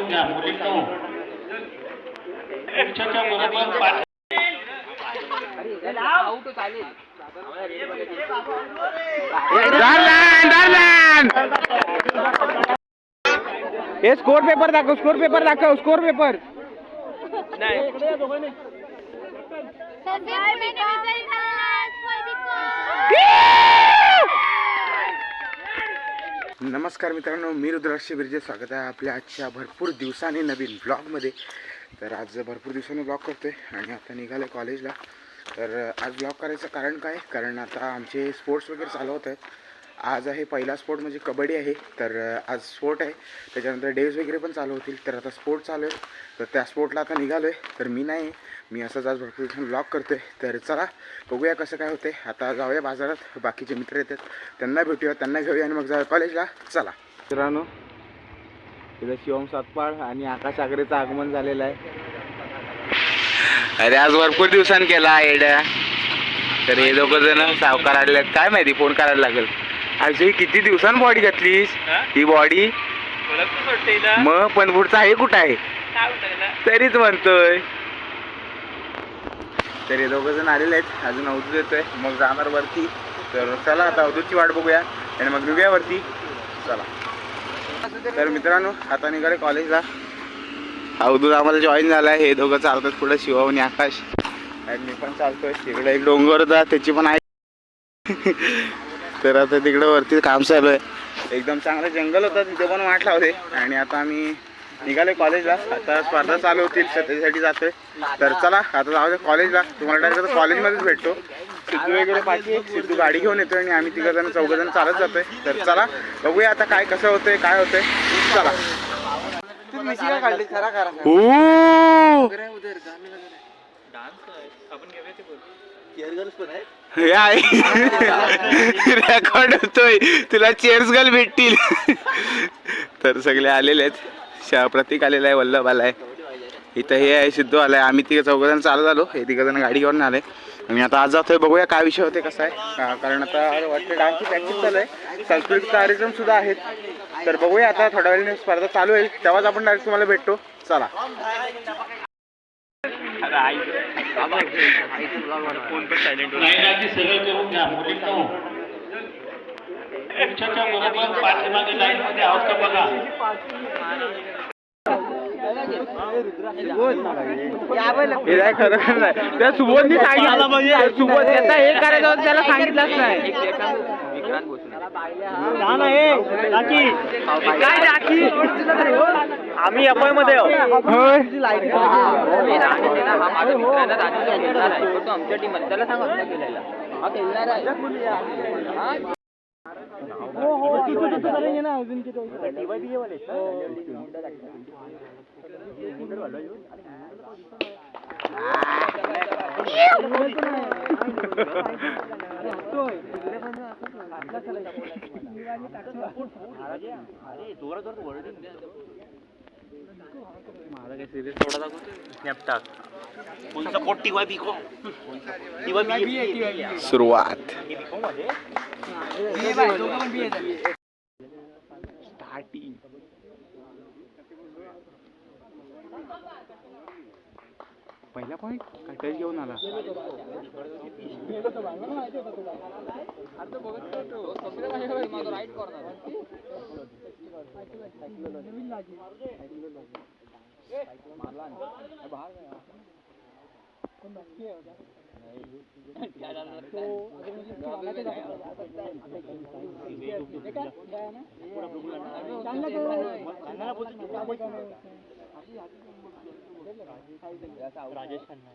करून घ्या मुलींनो. पुरुषाच्या बरोबर पाठ हे स्कोर पेपर दाखव, स्कोर पेपर दाखव, स्कोर पेपर. नमस्कार मित्रांनो, मी रुद्राक्ष बिर्जे. स्वागत आहे आपल्या आजच्या भरपूर दिवसांनी नवीन ब्लॉगमध्ये. तर आज भरपूर दिवसांनी ब्लॉग करतोय आणि आता निघालो कॉलेजला. तर आज ब्लॉग करायचं कारण काय, कारण आता आमचे स्पोर्ट्स वगैरे चालू होत आहेत. आज आहे पहिला स्पोर्ट म्हणजे कबड्डी आहे. तर आज स्पोर्ट आहे, त्याच्यानंतर डेज वगैरे पण चालू होतील. तर आता स्पोर्ट चालू आहे, तर त्या स्पोर्टला आता निघालो आहे. तर मी असंच आज भरपूर दिवसांनी ब्लॉग करतो आहे. तर चला बघूया कसं काय होते. आता जाऊया बाजारात, बाकीचे मित्र येतात त्यांना भेटूया, त्यांना घेऊया आणि मग जाऊया कॉलेजला. चला मित्रांनो, इथं शिवम सातपाळ आणि आकाश आगरेचं आगमन झालेलं आहे. अरे आज भरपूर दिवसांनी केला आयडिया. तर हे दोघं जण सावकार आलेले आहेत. काय माहिती फोन करायला लागेल. अजय किती दिवसांनी बॉडी घातलीस ही बॉडी, मग पण पुढचा आहे कुठं आहे तरीच म्हणतोय. तर हे दोघं जण आलेले आहेत. अजून अवधूत येतोय, मग जाणार वरती. तर चला आता अवधूतची वाट बघूया आणि मग निघूया वरती. चला तर मित्रांनो, आता निघाले कॉलेजला. अवधूत आम्हाला जॉईन झाला आहे. हे दोघं चालतात पुढे, शिव आणि आकाश. आणि मी पण चालतोय. तिकडे एक डोंगर होता, त्याची पण आहे. तर आता तिकडे वरती काम चालू आहे. एकदम चांगलं जंगल होतं, तिथे पण वाट लावते. आणि आता आम्ही निघाले कॉलेजला. आता स्पर्धा चालू होतील, तर त्याच्यासाठी जातोय. तर चला आता जाऊ दे कॉलेजला. तुम्हाला डायरेक्ट कॉलेजमध्येच भेटतो. सिद्धू वगैरे पाठी, सिद्धू गाडी घेऊन येतोय आणि आम्ही तिघंजण चौघंजण चालत जातोय. तर चला बघूया आता काय कसं होतंय, काय होतंय. चला रेकॉर्ड होतोय, तुला चेअर्स गर्ल भेटतील. तर सगळे आलेले आहेत. प्रतीक आलेला आहे, वल्लभ आलाय, इथं हे आहे, सिद्धू आलाय. आम्ही तिघं चौघजण चालत आलो. हे तिघंजण गाडी घेऊन आले आणि आता आज जातोय. बघूया काय विषय होते, कसा आहे. कारण आता वाटतं डान्सची प्रॅक्टिस चालू आहे, सांस्कृतिक कार्यक्रम सुद्धा आहेत. तर बघूया आता थोड्या वेळाने स्पर्धा चालू होईल, तेव्हाच आपण डायरेक्ट तुम्हाला भेटतो. चला लाईनाची सरळ करून घ्या मुलींनो. पुरुषाच्या बरोबर पाठीमागे लाईन मध्ये आहोत का बघा. खरं नाही, त्या सुबोधनी सांगितलं म्हणजे सुबोध त्याचा हे करायचं त्याला सांगितलंच नाही. आम्ही अपाय मध्ये आमच्या टीम त्याला सांगा केलेला सुरुवात. पहिला पॉईंट कटच घेऊन आला. राजेश खन्ना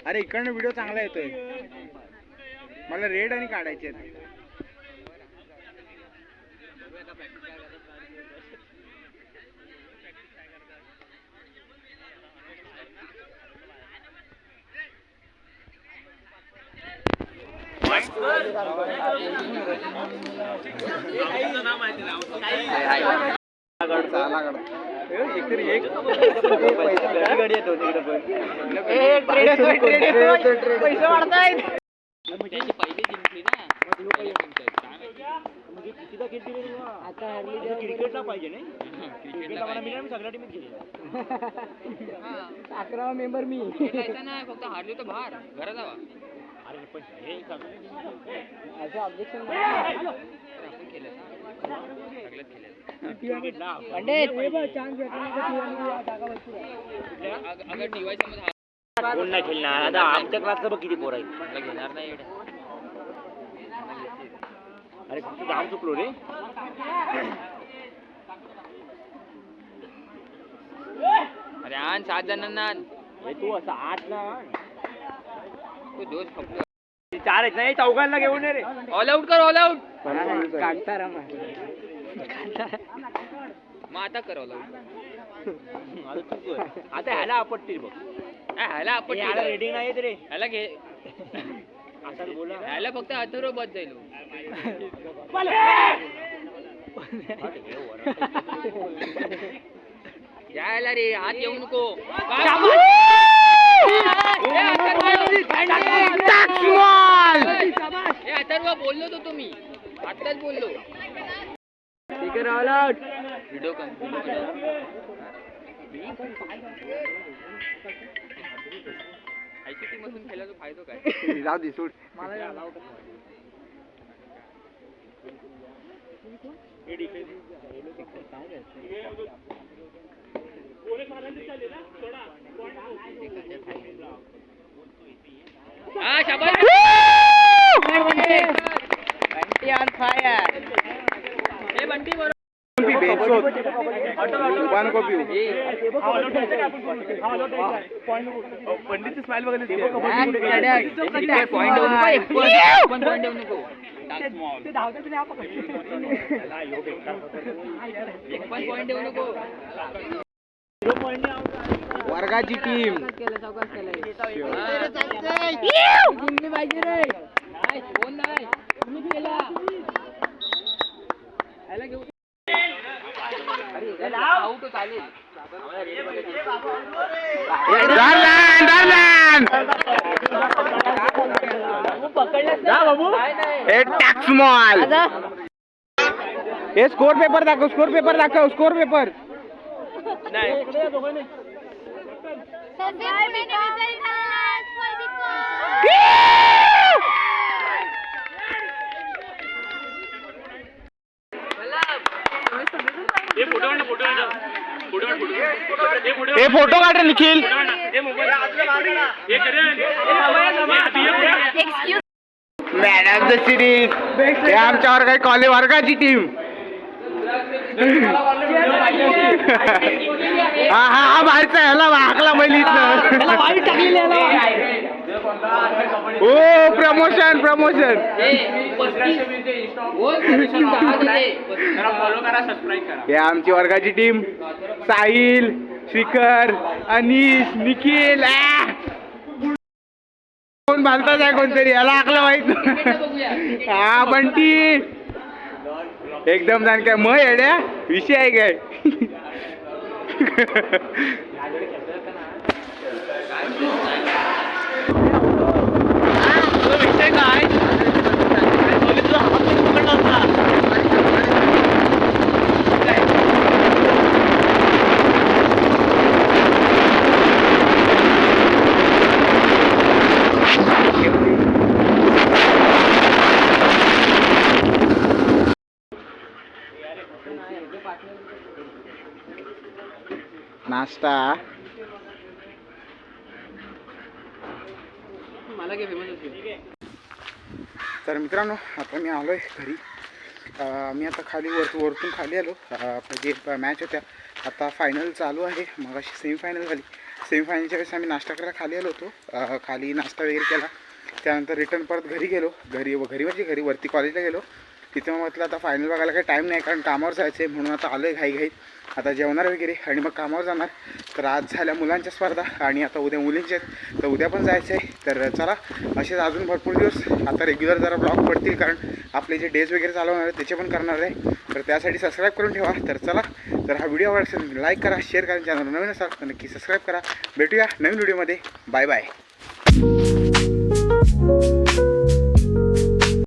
अरे इकडनं व्हिडिओ चांगला येतोय. मला रेड आणि काढायचे आहेत. पैसे वाढतायत. क्रिकेटला पाहिजे नाही क्रिकेटला मला मिळालं सगळ्या टीमीत गेले 11वा मेंबर मी. फक्त हारलो तर बाहेर घरात जावा. अरे पण हे असं ऑब्जेक्शन आपण केलं सगळ्यात केलं. चान्स अगर टीवायच्या मध्ये कोण नाही खेळणार आता आमच्या क्लासचं बघ किती पोर आहेत हारला घेणार नाही एवढे. अरे फक्त जाम चुकलो रे अरे आण 7 जणांना आण. हे तू असं 8 ना तू दोष खपलो. 4 आहेत नाही चौघांना घेऊन ये रे ऑल आउट कर ऑल आउट. काढता रमा. मग आता कर ऑल आउट. आता तू कर आता ह्याला आपटतील बघ ह्याला आपण ह्याला रेटिंग नाही येत रे ह्याला घे. असं बोला ह्याला फक्त अथर्व बस जाईल. यायला रे हात येऊ नको. हे अथर्व बोललो तो तुम्ही आत्ताच बोललो. व्हिडिओ आयसीटी मधून खेळायचा फायदा काय. जाऊ दे सोड. हा शाबास. Bunty on fire. हे बंटी बरोबर. वन को पिऊ. पंडितची स्माइल बघायला पॉईंट देऊ नको. एक पण पॉईंट देऊ नको. वर्गाची टीम. जिंकली पाहिजे रे. नाही कोण नाही तुम्ही केला. ह्याला घेऊ. आउट चालेल. टॅक्स मॉल. हे स्कोर पेपर दाखव स्कोर पेपर दाखव स्कोर पेपर. हे फोटो काढ रे Nikhil. Man of the series. हे आमच्या वर्गाची कॉलेज वर्गाची टीम. हा हा हा बाहेरचा ह्याला हाकला मैलीतनं. हो प्रमोशन प्रमोशन. हे आमची वर्गाची टीम. साहिल शिखर अनिश निखिल. कोण बालताच आहे कोणतरी याला हाकला माहित. हा बंटी एकदम जाण काय मग येड्या विषय आहे काय. विषय काय नाश्ता. मला काय फेमस असेल. तर मित्रांनो आता मी आलो आहे घरी. मी आता खाली वरतून खाली आलो. जे मॅच होत्या आता फायनल चालू आहे. मग अशी सेमीफायनल झाली. सेमीफायनलच्या वेळेस आम्ही नाश्ता करायला खाली आलो होतो. खाली नाश्ता वगैरे केला. त्यानंतर रिटर्न परत घरी गेलो. घरी म्हणजे घरी वरती कॉलेजला गेलो. तिथे मग म्हटलं आता फायनल बघायला काही टाईम नाही, कारण कामावर जायचं आहे म्हणून आता आलो आहे घाईघाईत. आता जेवणार वगैरे आणि मग कामावर जाणार. तर आज झाल्या मुलांच्या स्पर्धा आणि आता उद्या मुलींचे आहेत, तर उद्या पण जायचं आहे. तर चला असेच अजून भरपूर दिवस आता रेग्युलर जरा ब्लॉग पडतील, कारण आपले जे डेज वगैरे चालवणार आहेत त्याचे पण करणार आहे. तर त्यासाठी सबस्क्राईब करून ठेवा. तर चला, तर हा व्हिडिओ आवडला असेल लाईक करा, शेअर करा, चॅनल नवीन असाल तर नक्की सबस्क्राईब करा. भेटूया नवीन व्हिडिओमध्ये. Bye bye.